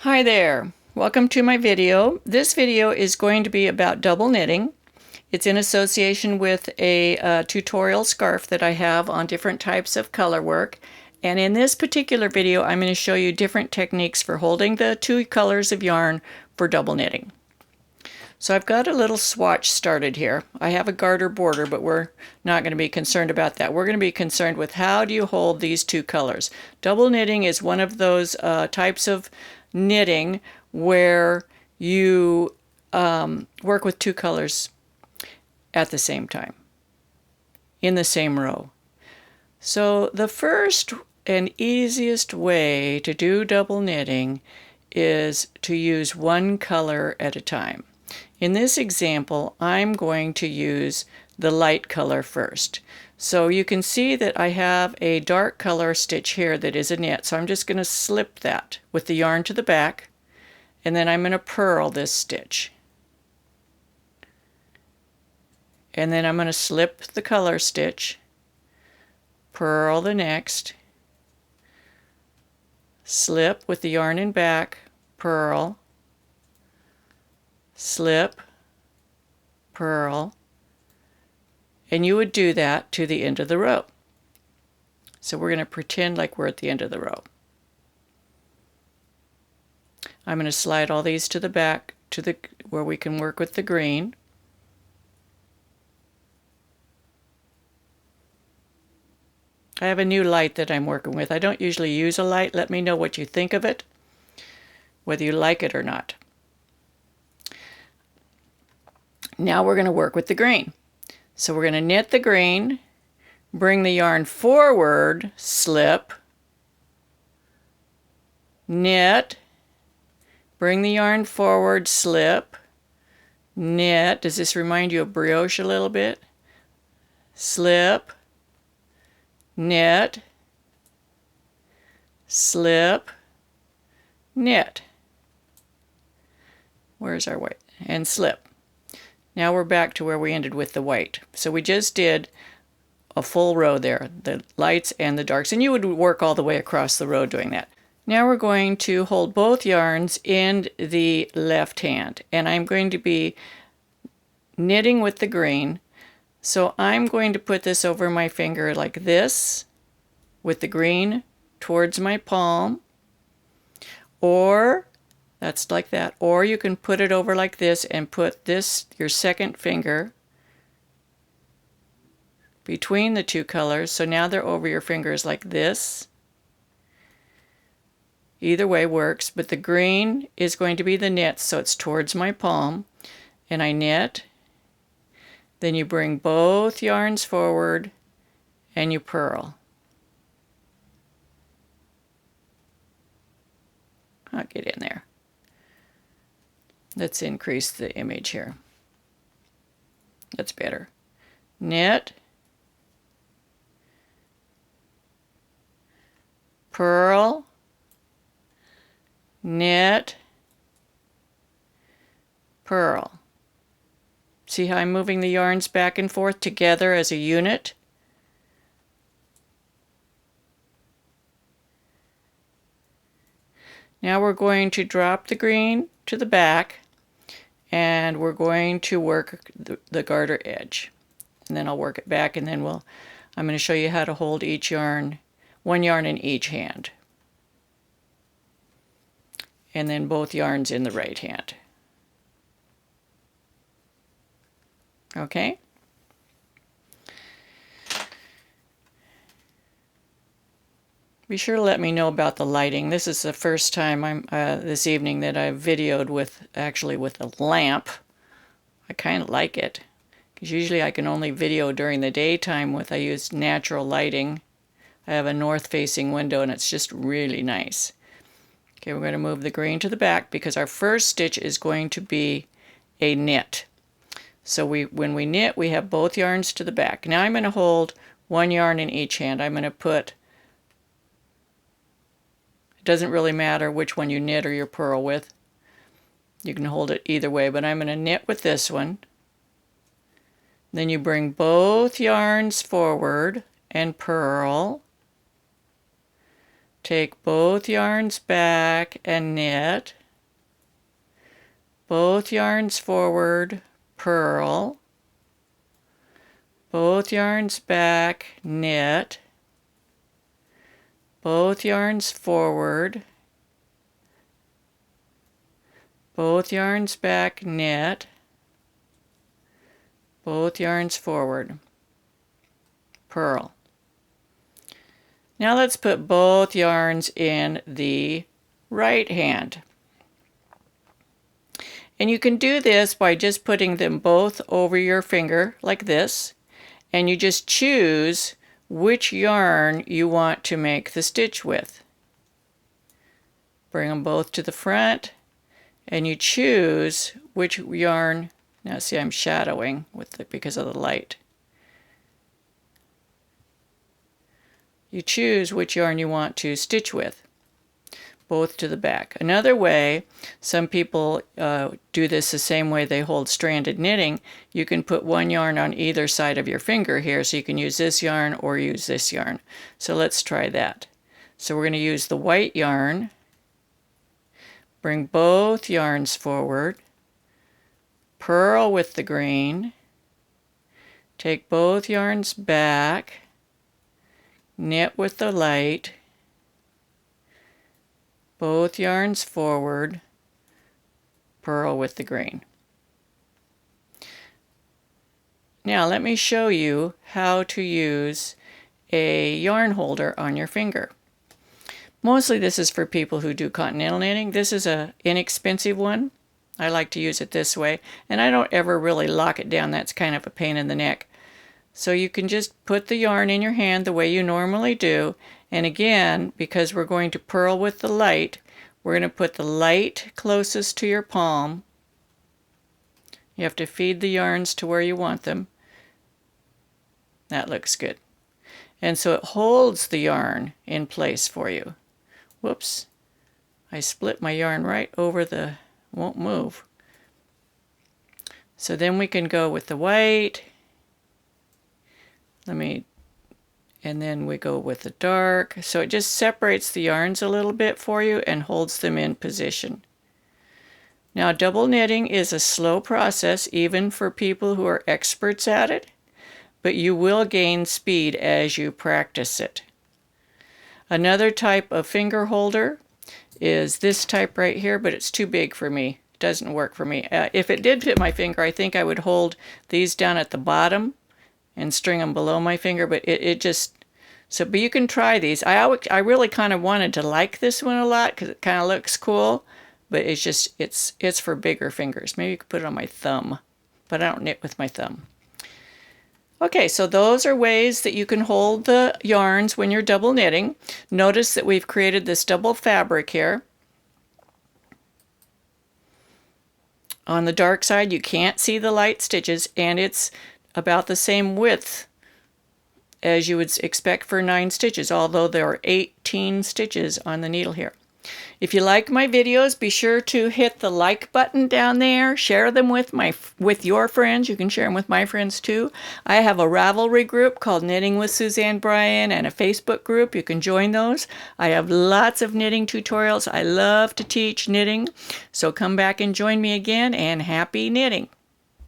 Hi there, welcome to my video. This video is going to be about double knitting. It's in association with a tutorial scarf that I have on different types of color work. And in this particular video, I'm going to show you different techniques for holding the two colors of yarn for double knitting. So I've got a little swatch started here. I have a garter border, but we're not going to be concerned about that. We're going to be concerned with how do you hold these two colors. Double knitting is one of those types of knitting where you work with two colors at the same time in the same row. So the first and easiest way to do double knitting is to use one color at a time. In this example, I'm going to use the light color first. So you can see that I have a dark color stitch here that is a knit. So I'm just going to slip that with the yarn to the back, and then I'm going to purl this stitch. And then I'm going to slip the color stitch, purl the next, slip with the yarn in back, purl, slip, purl, and you would do that to the end of the row. So we're going to pretend like we're at the end of the row. I'm going to slide all these to the back to where we can work with the green. I have a new light that I'm working with. I don't usually use a light. Let me know what you think of it, whether you like it or not. Now we're going to work with the green. So we're going to knit the green, bring the yarn forward, slip, knit, bring the yarn forward, slip, knit. Does this remind you of brioche a little bit? Slip, knit, slip, knit. Where's our white? And slip. Now we're back to where we ended with the white. So we just did a full row there, the lights and the darks, and you would work all the way across the row doing that. Now we're going to hold both yarns in the left hand, and I'm going to be knitting with the green. So I'm going to put this over my finger like this with the green towards my palm, or that's like that. Or you can put it over like this and put this, your second finger, between the two colors. So now they're over your fingers like this. Either way works, but the green is going to be the knit, so it's towards my palm. And I knit. Then you bring both yarns forward and you purl. I'll get in there. Let's increase the image here. That's better. Knit, purl, knit, purl. See how I'm moving the yarns back and forth together as a unit? Now we're going to drop the green to the back, and we're going to work the garter edge. And then I'll work it back, and then I'm going to show you how to hold each yarn, one yarn in each hand. And then both yarns in the right hand. Okay? Be sure to let me know about the lighting. This is the first time this evening that I've videoed with a lamp. I kind of like it, because usually I can only video during the daytime I use natural lighting. I have a north-facing window, and it's just really nice. Okay, we're going to move the green to the back because our first stitch is going to be a knit. So when we knit, we have both yarns to the back. Now I'm going to hold one yarn in each hand. I'm going to put, it doesn't really matter which one you knit or you purl with. You can hold it either way, but I'm going to knit with this one. Then you bring both yarns forward and purl take both yarns back and knit, both yarns forward, purl, both yarns back, knit, both yarns forward, both yarns back, knit, both yarns forward, purl. Now let's put both yarns in the right hand. And you can do this by just putting them both over your finger like this, and you just choose which yarn you want to make the stitch with. Bring them both to the front, and you choose which yarn. Now see, I'm shadowing because of the light. You choose which yarn you want to stitch with, both to the back. Another way, some people do this the same way they hold stranded knitting. You can put one yarn on either side of your finger here, so you can use this yarn or use this yarn. So let's try that. So we're going to use the white yarn, bring both yarns forward, purl with the green, take both yarns back, knit with the light, both yarns forward, purl with the green. Now let me show you how to use a yarn holder on your finger. Mostly this is for people who do continental knitting. This is an inexpensive one. I like to use it this way, and I don't ever really lock it down. That's kind of a pain in the neck. So you can just put the yarn in your hand the way you normally do, and again, because we're going to purl with the light, we're going to put the light closest to your palm. You have to feed the yarns to where you want them. That looks good. And so it holds the yarn in place for you. Whoops, I split my yarn right over the, won't move. So then we can go with the white. And then we go with the dark. So it just separates the yarns a little bit for you and holds them in position. Now double knitting is a slow process even for people who are experts at it, but you will gain speed as you practice it. Another type of finger holder is this type right here, but it's too big for me. It doesn't work for me. If it did fit my finger, I think I would hold these down at the bottom and string them below my finger, but but you can try these. I really kind of wanted to like this one a lot because it kind of looks cool, but it's for bigger fingers. Maybe you could put it on my thumb, but I don't knit with my thumb. Okay, so those are ways that you can hold the yarns when you're double knitting. Notice that we've created this double fabric here. On the dark side, you can't see the light stitches, and it's about the same width as you would expect for 9 stitches, although there are 18 stitches on the needle here. If you like my videos, be sure to hit the like button down there. Share them with your friends. You can share them with my friends too. I have a Ravelry group called Knitting with Suzanne Bryan and a Facebook group. You can join those. I have lots of knitting tutorials. I love to teach knitting. So come back and join me again, and happy knitting.